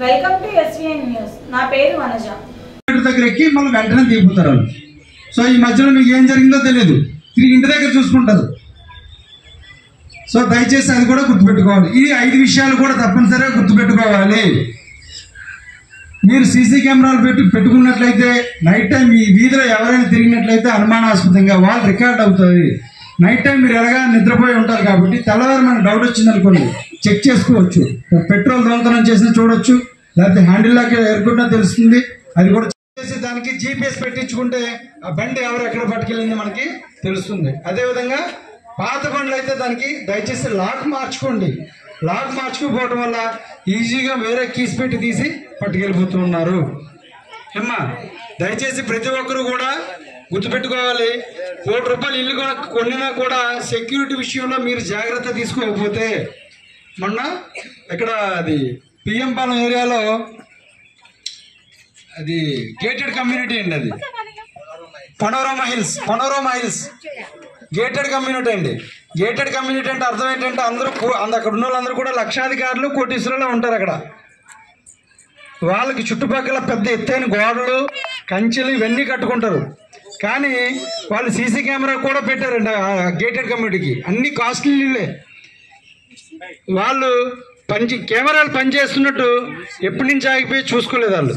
Welcome to SVN news. నా పేరు వనజ. దగ్గర ఎక్కి మళ్ళీ వెంటనే దిగిపోతారు. సో ఈ మధ్యలో మీకు ఏం జరిగిందో తెలియదు, తిరిగి ఇంటి దగ్గర చూసుకుంటారు. సో దయచేసి అది కూడా గుర్తుపెట్టుకోవాలి. ఈ 5 విషయాలు కూడా తప్పనిసరిగా గుర్తుపెట్టుకోవాలి. మీరు సీసీ కెమెరాలు పెట్టుకున్నట్లయితే నైట్ టైం ఈ వీధిలో ఎవరైనా తిరిగినట్లయితే అనుమానాస్పదంగా వాళ్ళు రికార్డ్ అవుతుంది. నైట్ టైం మీరు ఎలాగా నిద్రపోయి ఉంటారు కాబట్టి తెల్లవారు మనకు డౌట్ వచ్చిందనుకోండి చెక్ చేసుకోవచ్చు. పెట్రోల్ దొంగతనం చేసినా చూడొచ్చు, లేకపోతే హ్యాండిల్ లాగా ఎరుకున్నా తెలుస్తుంది. అది కూడా చేసి దానికి GPS పెట్టించుకుంటే ఆ బండి ఎవరు ఎక్కడ పట్టుకెళ్ళింది మనకి తెలుస్తుంది. అదేవిధంగా పాత బండ్లు అయితే దానికి దయచేసి లాక్ మార్చుకోండి. లాక్ మార్చుకోకపోవడం వల్ల ఈజీగా వేరే కీస్ పెట్టి తీసి పట్టుకెళ్ళిపోతూ ఉన్నారు. ఏమ్మా దయచేసి ప్రతి ఒక్కరు కూడా గుర్తుపెట్టుకోవాలి. ₹1 ఇల్లు కొనినా కూడా సెక్యూరిటీ విషయంలో మీరు జాగ్రత్త తీసుకోకపోతే, మొన్న ఇక్కడ అది PM పాలెం ఏరియాలో అది గేటెడ్ కమ్యూనిటీ అండి, అది పనోరమా హిల్స్ గేటెడ్ కమ్యూనిటీ అండి. గేటెడ్ కమ్యూనిటీ అంటే అర్థం ఏంటంటే అందరూ అక్కడ ఉన్న వాళ్ళందరూ కూడా లక్షాధికారులు కోటీశ్వరులు ఉంటారు. అక్కడ వాళ్ళకి చుట్టుపక్కల పెద్ద ఎత్తైన గోడలు కంచెలు ఇవన్నీ కట్టుకుంటారు. కానీ వాళ్ళు సీసీ కెమెరా కూడా పెట్టారండి గేటెడ్ కమ్యూనిటీకి. అన్ని కాస్ట్లీలే. వాళ్ళు కెమెరాలు పనిచేస్తున్నట్టు ఎప్పటి నుంచి ఆగిపోయి చూసుకోలేదు వాళ్ళు.